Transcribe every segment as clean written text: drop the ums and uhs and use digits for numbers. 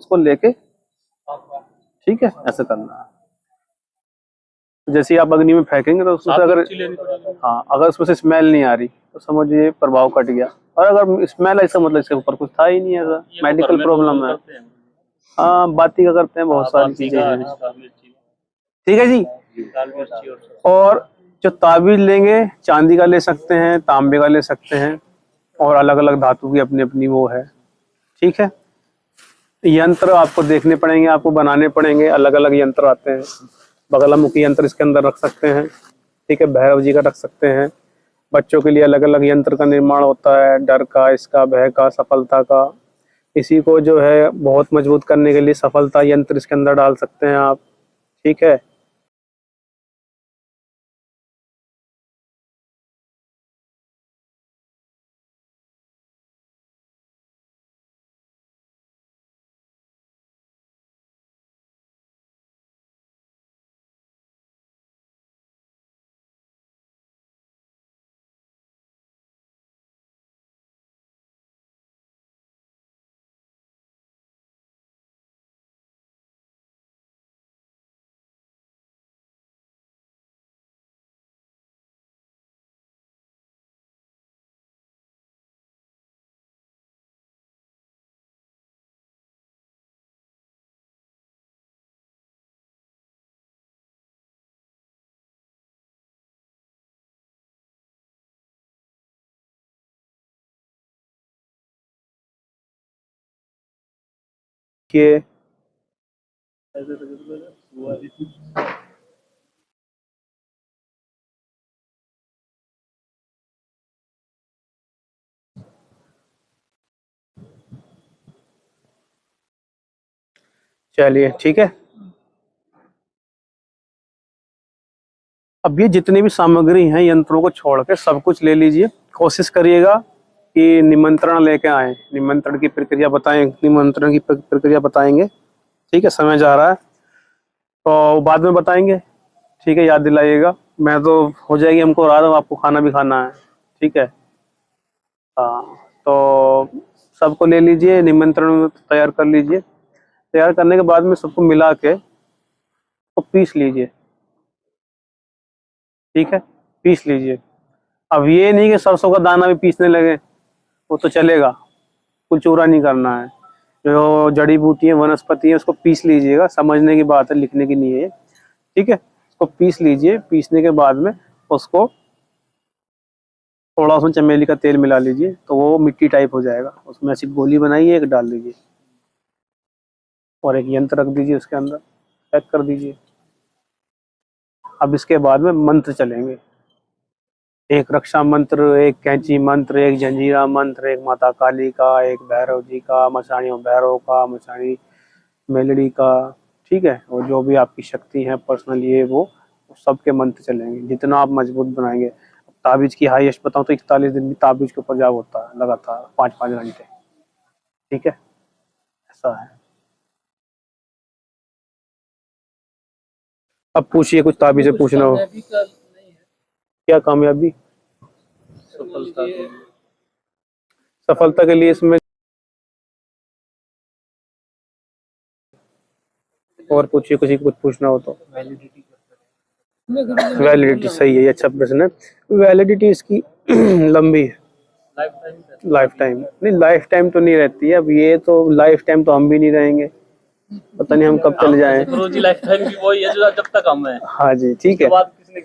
उसको लेके, ठीक है, ऐसे करना है। जैसे ही आप अग्नि में फेंकेंगे तो उसमें से अगर, हाँ, अगर उसमें से स्मेल नहीं आ रही तो समझिए प्रभाव कट गया। और अगर स्मेल ऐसा मतलब इसके ऊपर कुछ था ही नहीं, ऐसा मेडिकल प्रॉब्लम है। हाँ, बाती का करते हैं, बहुत सारी चीजें हैं। ठीक है जी। और जो ताबीज लेंगे, चांदी का ले सकते हैं, तांबे का ले सकते हैं, और अलग अलग धातु की अपनी अपनी वो है। ठीक है। यंत्र आपको देखने पड़ेंगे, आपको बनाने पड़ेंगे, अलग अलग यंत्र आते हैं। बगलामुखी यंत्र इसके अंदर रख सकते हैं, ठीक है, भैरव जी का रख सकते हैं। बच्चों के लिए अलग अलग यंत्र का निर्माण होता है, डर का, इसका, भय का, सफलता का। इसी को जो है बहुत मजबूत करने के लिए सफलता यंत्र इसके अंदर डाल सकते हैं आप। ठीक है। ये चलिए, ठीक है। अब ये जितनी भी सामग्री हैं, यंत्रों को छोड़ के सब कुछ ले लीजिए। कोशिश करिएगा कि निमंत्रण लेके आए, निमंत्रण की प्रक्रिया बताएं, निमंत्रण की प्रक्रिया बताएंगे। ठीक है, समय जा रहा है तो बाद में बताएंगे। ठीक है, याद दिलाइएगा। मैं तो हो जाएगी हमको रात, आपको खाना भी खाना है। ठीक है। हाँ, तो सबको ले लीजिए, निमंत्रण तैयार कर लीजिए। तैयार करने के बाद में सबको मिला के तो पीस लीजिए। ठीक है, पीस लीजिए। अब ये नहीं कि सरसों का दाना भी पीसने लगे, वो तो चलेगा, कुछ चूरा नहीं करना है। जो जड़ी बूटी है, वनस्पति है, उसको पीस लीजिएगा। समझने की बात है, लिखने की नहीं है ये। ठीक है, उसको पीस लीजिए। पीसने के बाद में उसको थोड़ा, उसमें चमेली का तेल मिला लीजिए तो वो मिट्टी टाइप हो जाएगा। उसमें ऐसी गोली बनाइए, एक डाल दीजिए और एक यंत्र रख दीजिए उसके अंदर, पैक कर दीजिए। अब इसके बाद में मंत्र चलेंगे। एक रक्षा मंत्र, एक कैंची मंत्र, एक जंजीरा मंत्र, एक माता काली का, एक भैरव जी का, मशाणी भैरव का, मशाणी मेलड़ी का। ठीक है, और जो भी आपकी शक्ति है पर्सनल, ये वो सबके मंत्र चलेंगे जितना आप मजबूत बनाएंगे। ताबीज की हाईएस्ट बताऊं तो 41 दिन भी ताबीज के ऊपर जाप होता है लगातार, 5-5 घंटे। ठीक है, ऐसा है। अब पूछिए, कुछ ताबीज से पूछना हो। क्या कामयाबी? सफलता के लिए इसमें, और पूछिए, किसी को कुछ पूछना हो तो। वैलिडिटी सही है, ये अच्छा प्रश्न है। वैलिडिटी इसकी लंबी है, लाइफ टाइम नहीं, लाइफ टाइम तो नहीं रहती है। अब ये तो लाइफ टाइम तो हम भी नहीं रहेंगे, पता नहीं हम कब चले जाएं। रोजी लाइफ टाइम भी वही है जो जब तक हम हैं। हाँ जी, ठीक है,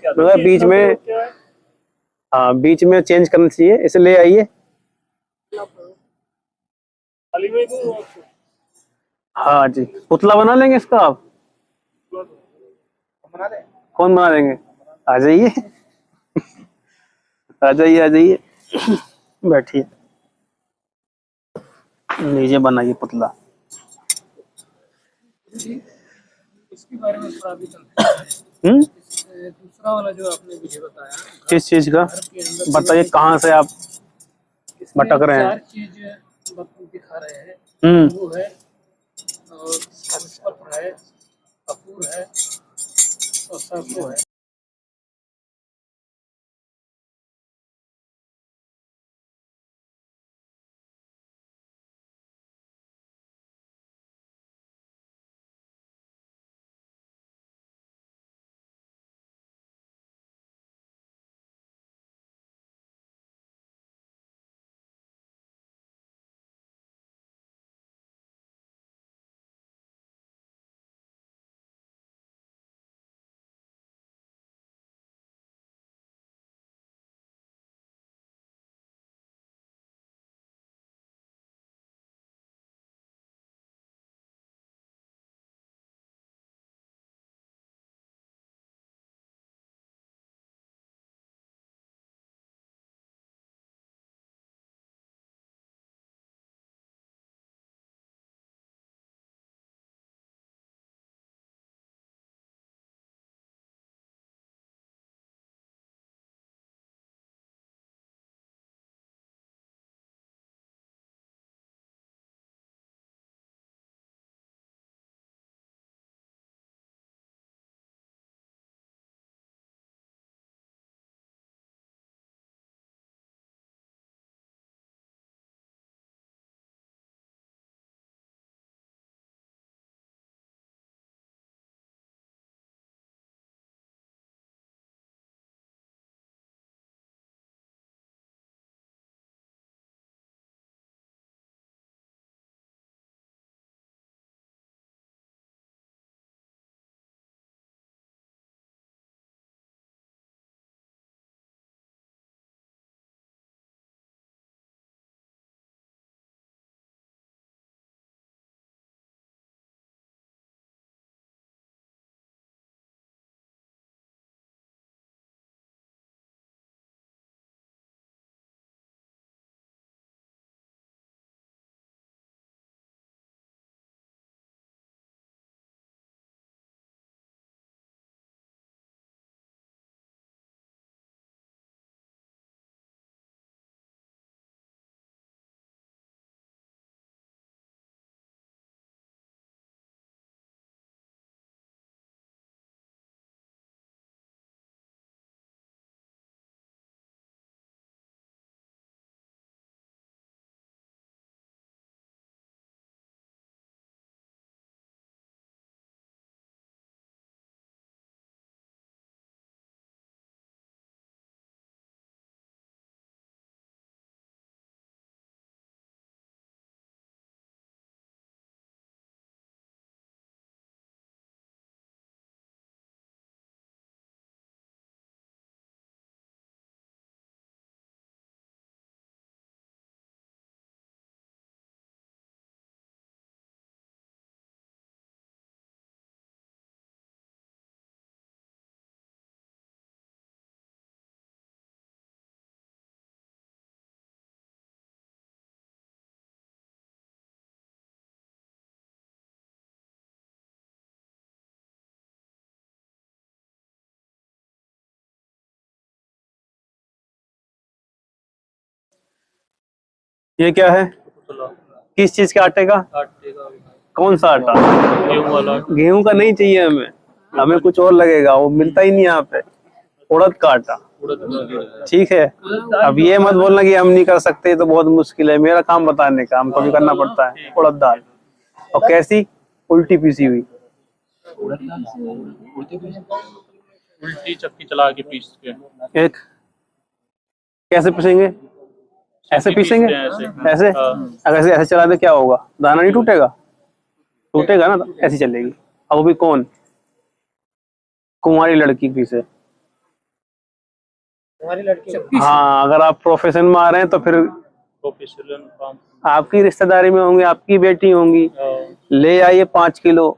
मगर बीच में, हाँ, बीच में चेंज करना चाहिए, इसे ले आइए। हाँ जी, पुतला बना लेंगे इसका आप। कौन बना देंगे? आ जाइए, आ जाइए, आ जाइए, बैठिए, लीजिए, बनाइए पुतला। इसके बारे में थोड़ा भी दूसरा वाला जो आपने मुझे बताया, किस चीज का बताइए, कहाँ से आप भटक रहे हैं? 4 चीज दिखा रहे हैं, वो है और है, कपूर है और सरसों है। ये क्या है? किस चीज के आटे का? कौन सा आटा? गेहूं वाला। गेहूं का नहीं चाहिए हमें, हमें कुछ और लगेगा, वो मिलता ही नहीं यहाँ पे। उड़द का आटा, ठीक है। अब ये मत बोलना कि हम नहीं कर सकते, तो बहुत मुश्किल है, मेरा काम बताने का, हमको भी करना पड़ता है। उड़द दाल, और कैसी? उल्टी पीसी हुई। उल्टी चक्की चला के पीस के। एक कैसे पीसेंगे? ऐसे पीसेंगे? ऐसे? अगर ऐसे चला दे क्या होगा? दाना नहीं टूटेगा? टूटेगा ना, तो ऐसी चलेगी। अब वो भी कौन? कुंवारी लड़की पीसे। हाँ, अगर आप प्रोफेशन में आ रहे हैं तो फिर प्रोफेशनल काम। आपकी रिश्तेदारी में होंगी, आपकी बेटी होंगी, ले आइए 5 किलो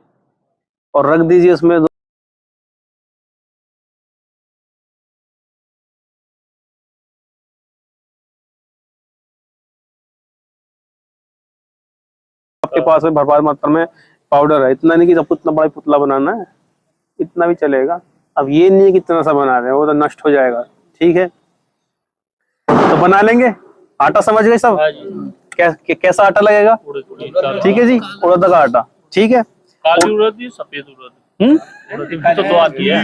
और रख दीजिए उसमें। आपके पास में भरपूर मात्रा में पाउडर है, इतना नहीं कि सबको इतना बड़ा पुतला बनाना है, इतना भी चलेगा। अब ये नहीं है कि इतना सा बना रहे हैं, वो तो नष्ट हो जाएगा। ठीक है, तो बना लेंगे। आटा समझ गए सब? कैसा आटा लगेगा? ठीक है जी, उड़द का आटा। ठीक है, काली उड़द ही सफेद उड़द। उड़द तो दो आती है।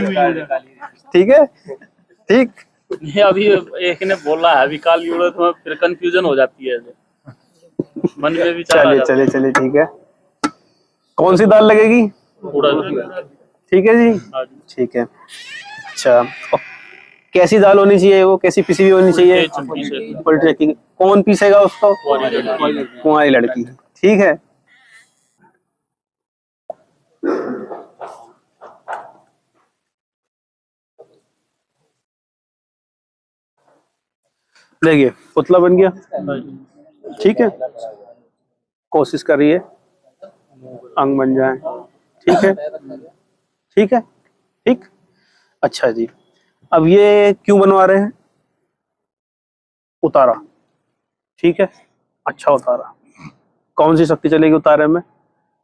ठीक है, ठीक। नहीं, अभी एक ने बोला है, अभी काली उड़द में फिर कंफ्यूजन हो जाती है, मन में भी। चलिए चलिए चलिए, ठीक है। कौन सी दाल लगेगी? उड़द। ठीक है जी, ठीक है। अच्छा, कैसी दाल होनी चाहिए? वो कैसी पिसी हुई होनी चाहिए? उल्टी चक्की। कौन पीसेगा उसको? कुंवारी लड़की। ठीक है, देखिए पुतला बन गया। ठीक है, कोशिश करिए अंग बन जाए। ठीक है, ठीक है, ठीक। अच्छा जी, अब ये क्यों बनवा रहे हैं? उतारा, ठीक है। अच्छा उतारा, कौन सी शक्ति चलेगी उतारे में?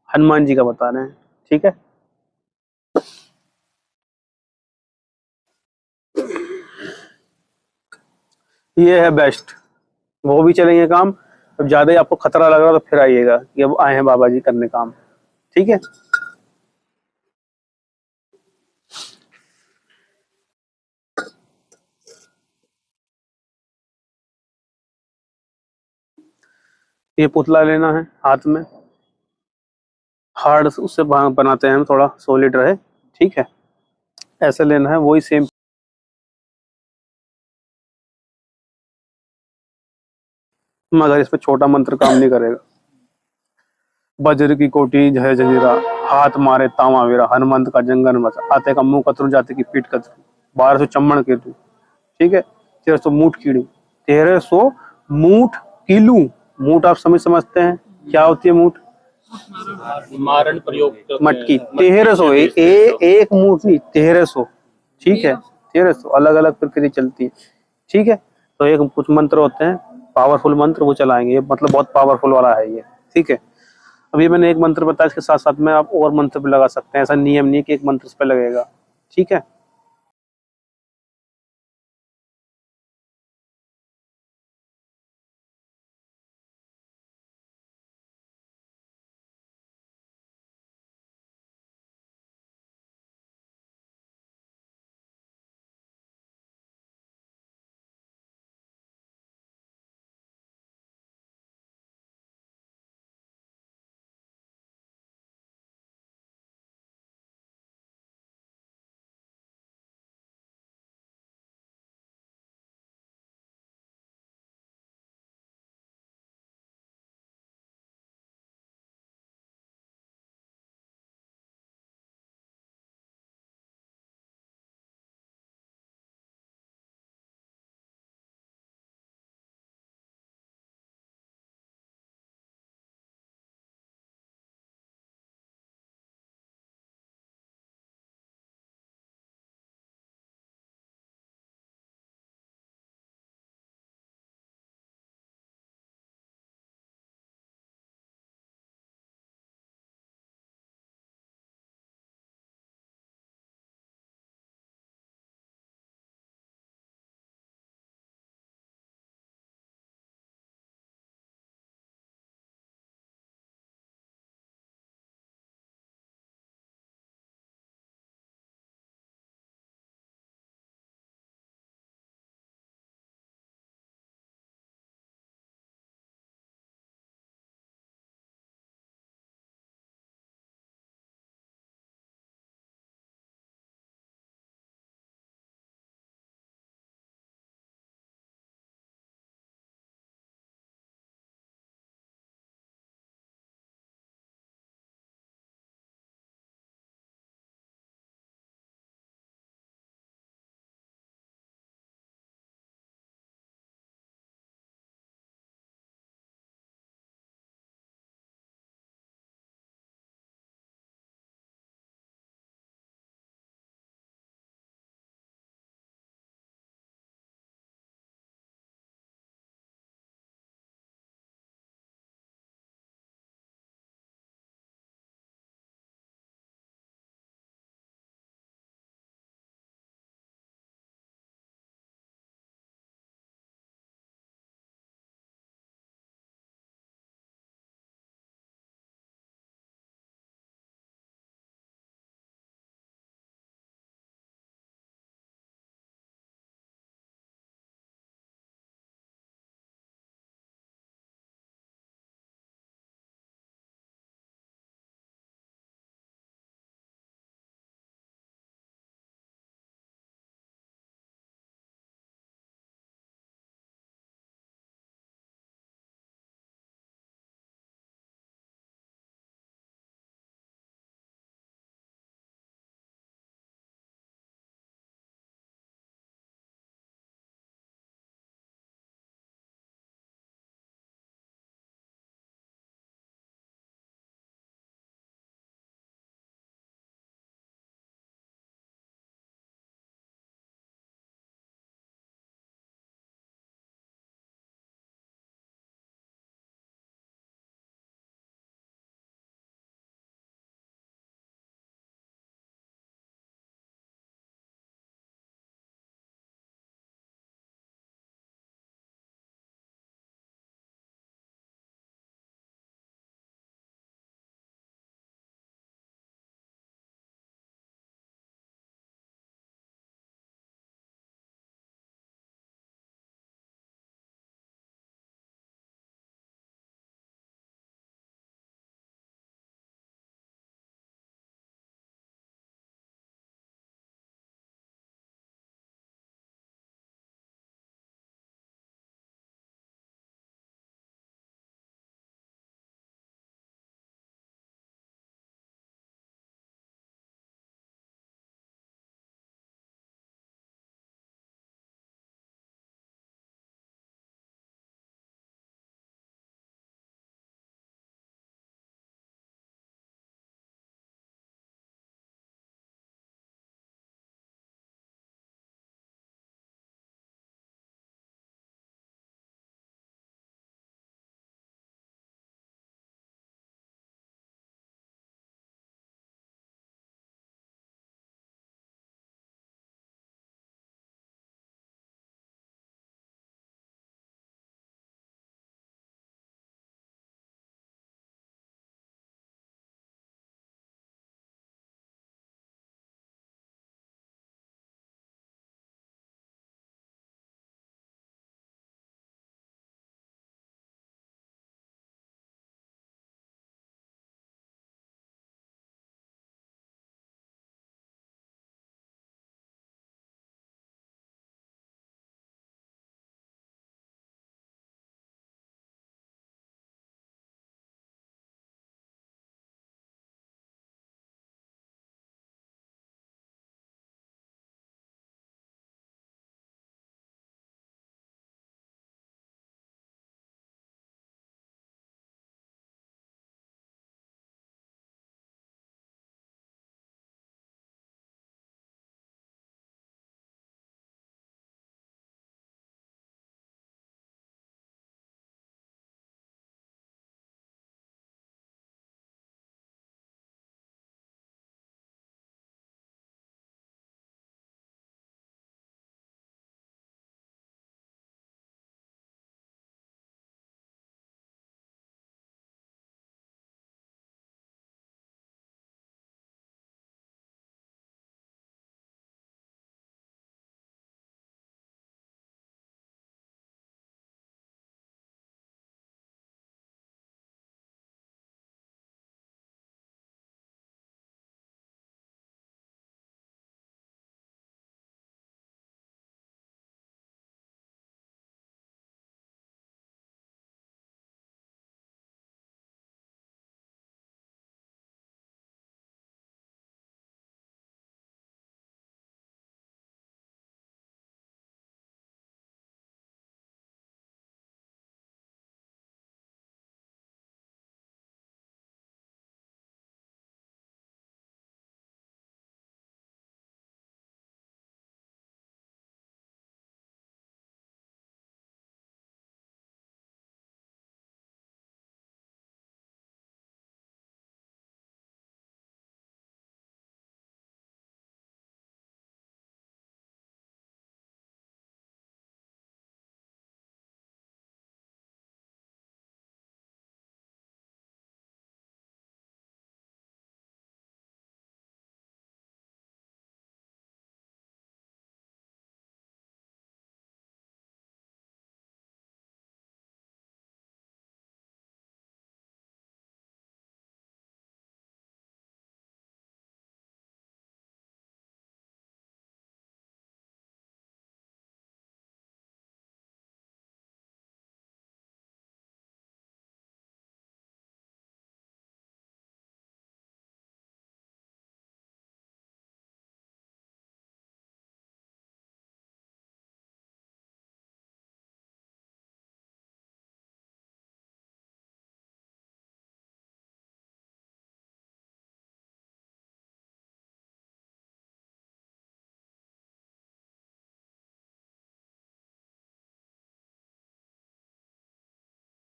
हनुमान जी का बता रहे हैं। ठीक है, ये है बेस्ट, वो भी चलेंगे काम। अब ज्यादा ही आपको खतरा लग रहा है तो फिर आइएगा कि अब आए हैं बाबा जी करने काम। ठीक है, ये पुतला लेना है हाथ में, हार्ड उससे बनाते हैं हम, थोड़ा सॉलिड रहे। ठीक है, ऐसे लेना है, वही सेम। मगर इस पे छोटा मंत्र काम नहीं करेगा। वज्र की कोटि जय जजीरा, हाथ मारे तावा वीरा, हनुमंत का जंगन बस, आते का मुंह कतरू जाते की पीठ कतरू, 1200 चम्मण कीटू। ठीक है, 1300 मूठ कीड़ू, 1300 मूठ कीलू। मूठ आप समझते हैं क्या होती है? मूठ मारण प्रयोग मटकी। 1300 एक मूठ नहीं, 1300। ठीक है, 1300 अलग अलग प्रक्रिया चलती है। ठीक है, तो एक कुछ मंत्र होते हैं पावरफुल मंत्र, वो चलाएंगे, ये मतलब बहुत पावरफुल वाला है ये। ठीक है, अभी मैंने एक मंत्र बताया, इसके साथ साथ में आप और मंत्र भी लगा सकते हैं, ऐसा नियम नहीं कि एक मंत्र इस पे लगेगा। ठीक है।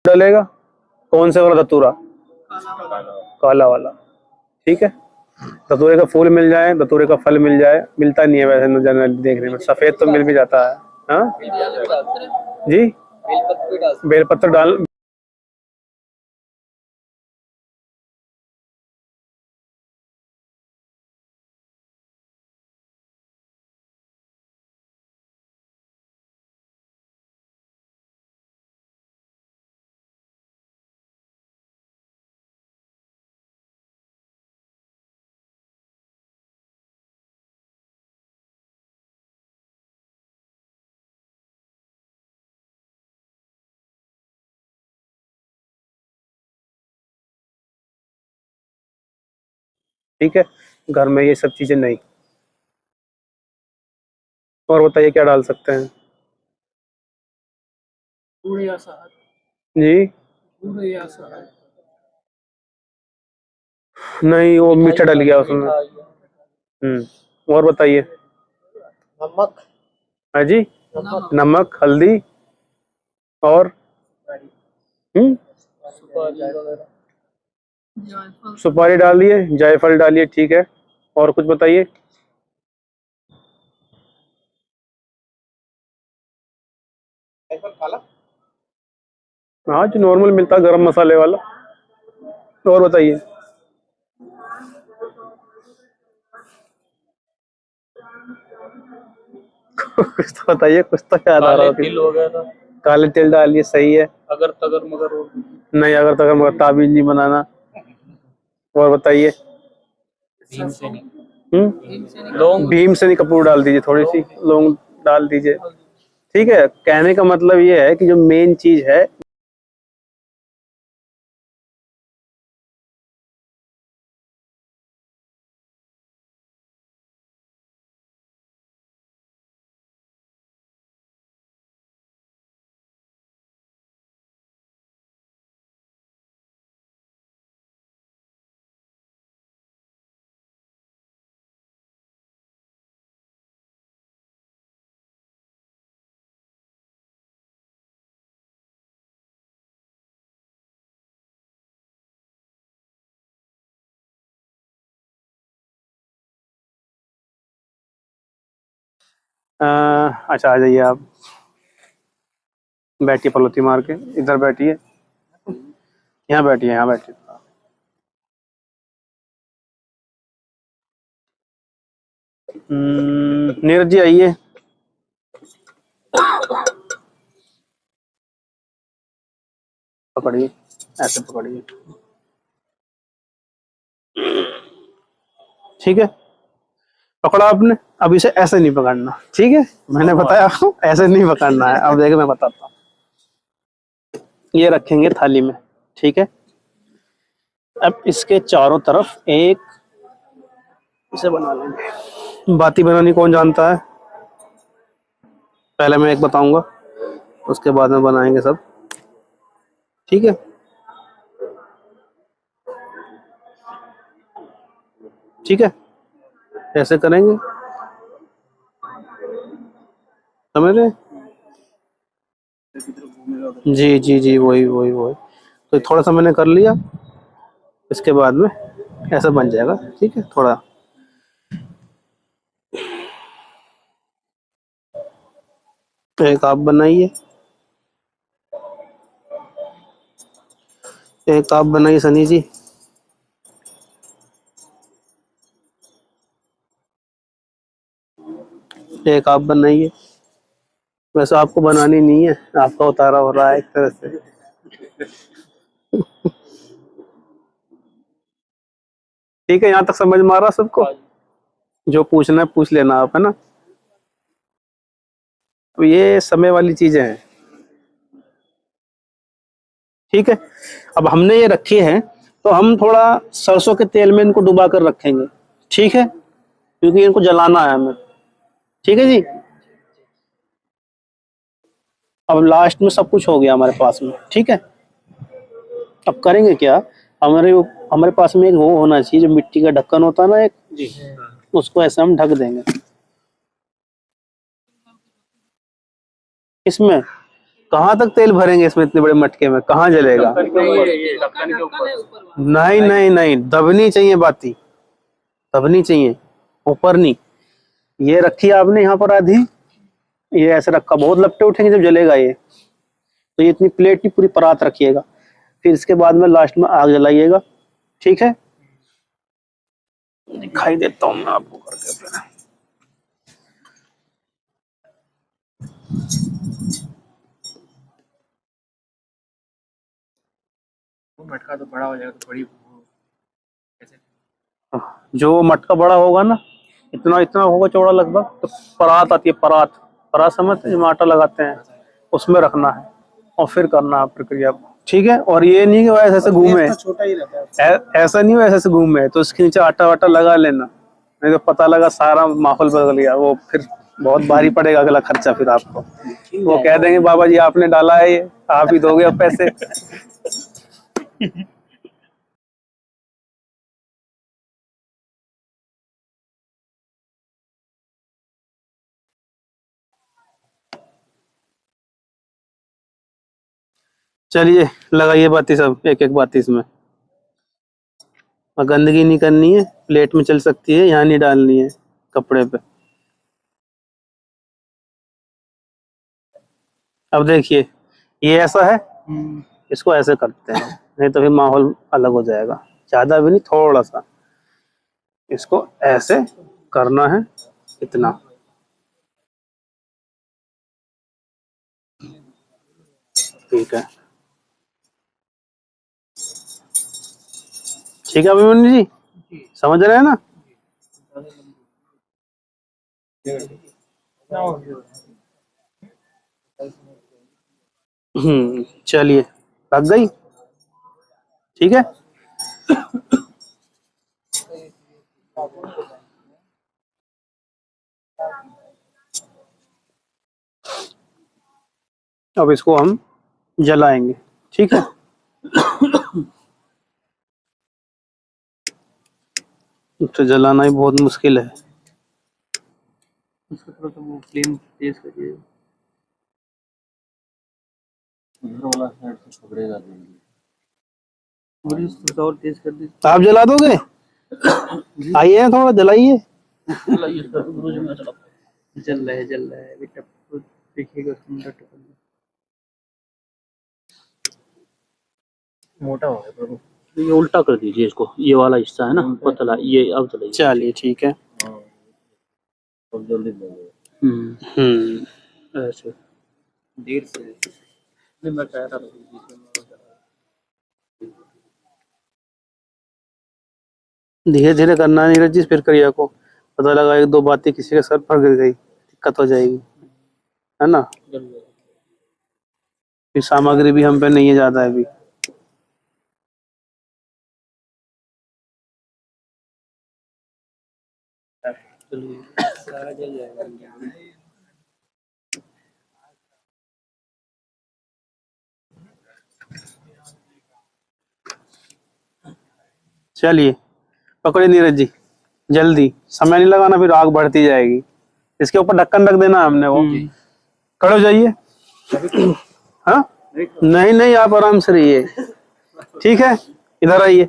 डलेगा। कौन से वाला धतूरा? काला वाला। ठीक है, धतूरे का फूल मिल जाए, धतूरे का फल मिल जाए, मिलता नहीं है वैसे जनरली देखने में, सफेद तो मिल भी जाता है। हाँ जी, बेलपत्र डाल। ठीक है, घर में ये सब चीजें नहीं। और बताइए क्या डाल सकते हैं? जी नहीं, वो मीठा डल गया उसमें। और बताइए। नमक। हाँ जी, नमक, हल्दी और सुपारी डाल दिए, जायफल डालिए, ठीक है। और कुछ बताइए। हाँ, जो नॉर्मल मिलता है गरम मसाले वाला। और बताइए। कुछ तो बताइए, कुछ तो याद आ रहा काले तिल वगैरह। काले तिल डालिए, सही है। अगर तगर मगर और नहीं, अगर तक मगर ताबीज नहीं बनाना। और बताइए। लौंग। भीमसेनी कपूर डाल दीजिए, थोड़ी सी लौंग डाल दीजिए। ठीक है, कहने का मतलब ये है कि जो मेन चीज है, अच्छा आ जाइए आप, बैठिए पलोती मार के, इधर बैठिए, यहाँ बैठिए, यहाँ बैठिए। नीरज जी आइए। पकड़िए, ऐसे पकड़िए। ठीक है, पकड़ा आपने। अब इसे ऐसे नहीं पकड़ना, ठीक है, मैंने बताया आपको ऐसे नहीं पकड़ना है। अब देखिए मैं बताता हूँ। ये रखेंगे थाली में, ठीक है। अब इसके चारों तरफ एक इसे बना लेंगे। बाती बनानी कौन जानता है? पहले मैं एक बताऊंगा, उसके बाद में बनाएंगे सब, ठीक है। ठीक है, ऐसे करेंगे, समझ रहे? जी जी जी, वही वही वही। तो थोड़ा सा मैंने कर लिया, इसके बाद में ऐसा बन जाएगा, ठीक है। थोड़ा एक आप बनाइए, एक आप बनाइए सनी जी। एक आप बनाइए। वैसे आपको बनानी नहीं है, आपका उतारा हो रहा है एक तरह से। ठीक है, यहाँ तक समझ में आ रहा सबको? जो पूछना है पूछ लेना आप, है ना। तो ये समय वाली चीजें हैं, ठीक है। अब हमने ये रखी है, तो हम थोड़ा सरसों के तेल में इनको डुबा कर रखेंगे, ठीक है, क्योंकि इनको जलाना है हमें, ठीक है जी। अब लास्ट में सब कुछ हो गया हमारे पास में, ठीक है। अब करेंगे क्या, हमारे हमारे पास में एक वो होना चाहिए, जो मिट्टी का ढक्कन होता है ना एक जी, उसको ऐसे हम ढक देंगे। इसमें कहाँ तक तेल भरेंगे इसमें, इतने बड़े मटके में कहाँ जलेगा? ढक्कन के ऊपर। नहीं नहीं नहीं, दबनी चाहिए बाती, दबनी चाहिए, ऊपर नहीं। ये रखी आपने यहाँ पर आधी, ये ऐसे रखा, बहुत लपटे उठेंगे जब जलेगा ये। तो ये इतनी प्लेट की पूरी परात रखिएगा, फिर इसके बाद में लास्ट में आग जलाइएगा। ठीक है, दिखाई देता हूँ मैं आपको करके फिर। वो मटका तो बड़ा हो जाएगा तो बड़ी कैसे? जो मटका बड़ा होगा ना, इतना इतना होगा चौड़ा लगभग, तो परात आती है, परात, परात समझते हैं, जिसमें आटा लगाते हैं, उसमें रखना है और फिर करना है प्रक्रिया को। ठीक है, और ये नहीं कि वो ऐसे ऐसे घूमे, छोटा ही रहता है। ऐसा नहीं हो ऐसे ऐसे घूमे, तो उसके नीचे आटा वाटा लगा लेना, नहीं तो पता लगा सारा माहौल बदल गया, वो फिर बहुत भारी पड़ेगा अगला खर्चा फिर आपको। वो कह देंगे बाबा जी आपने डाला है ये, आप ही दोगे अब पैसे। चलिए लगाइए बाती सब, एक एक बाती इसमें, और गंदगी नहीं करनी है, प्लेट में चल सकती है, यहाँ नहीं डालनी है, कपड़े पे। अब देखिए ये ऐसा है, इसको ऐसे करते हैं, नहीं तो फिर माहौल अलग हो जाएगा। ज्यादा भी नहीं, थोड़ा सा इसको ऐसे करना है, इतना। ठीक है, ठीक है अभिमन्यु जी, समझ रहे हैं ना? चलिए, लग गई। ठीक है, अब इसको हम जलाएंगे। ठीक है, तो जलाना ही बहुत मुश्किल है। उसको थोड़ा सा वो फ्लेम तेज करिए। उधर वाला साइड से पकड़ेगा जल्दी। थोड़ी सी और तेज कर दीजिए। आप जला दोगे? आइए थोड़ा जलाइए। चलाइए सर, रोज में चला। जल रहा है बेटा, देखिएगा उसमें टपक। मोटा हो गया प्रभु। ये उल्टा कर दीजिए इसको, ये वाला हिस्सा है ना पतला, ये अब चलाइए। चलिए ठीक है। हाँ, अब जल्दी लगेगा। ऐसे देर से नहीं, मैं कह रहा था बीच में धीरे धीरे करना है नीरज जी, फिर करिए को पता लगा एक दो बातें किसी के सर पर गिर गई, दिक्कत हो जाएगी, है ना? जल जाएगा। फिर सामग्री भी हम पे नहीं है ज्यादा अभी। चलिए, सारा जल जाएगा। चलिए पकड़िए नीरज जी, जल्दी, समय नहीं लगाना, फिर आग बढ़ती जाएगी। इसके ऊपर ढक्कन रख देना हमने वो। खड़े हो जाइए। हाँ, नहीं नहीं, आप आराम से रहिए। ठीक है, इधर आइए।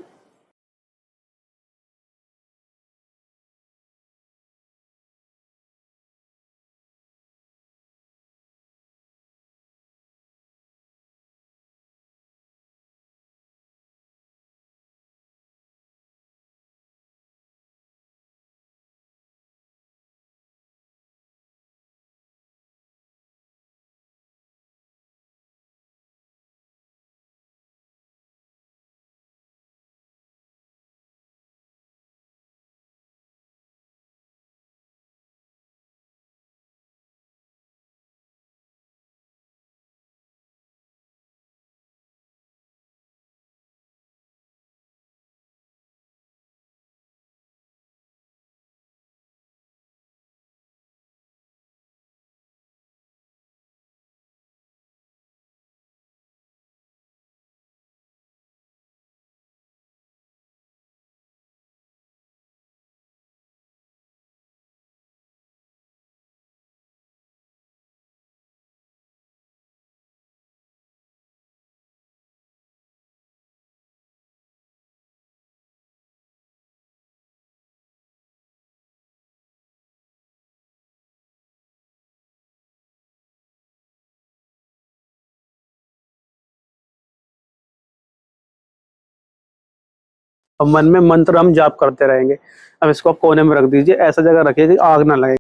और मन में मंत्र हम जाप करते रहेंगे। अब इसको आप कोने में रख दीजिए, ऐसा जगह रखिए कि आग ना लगे।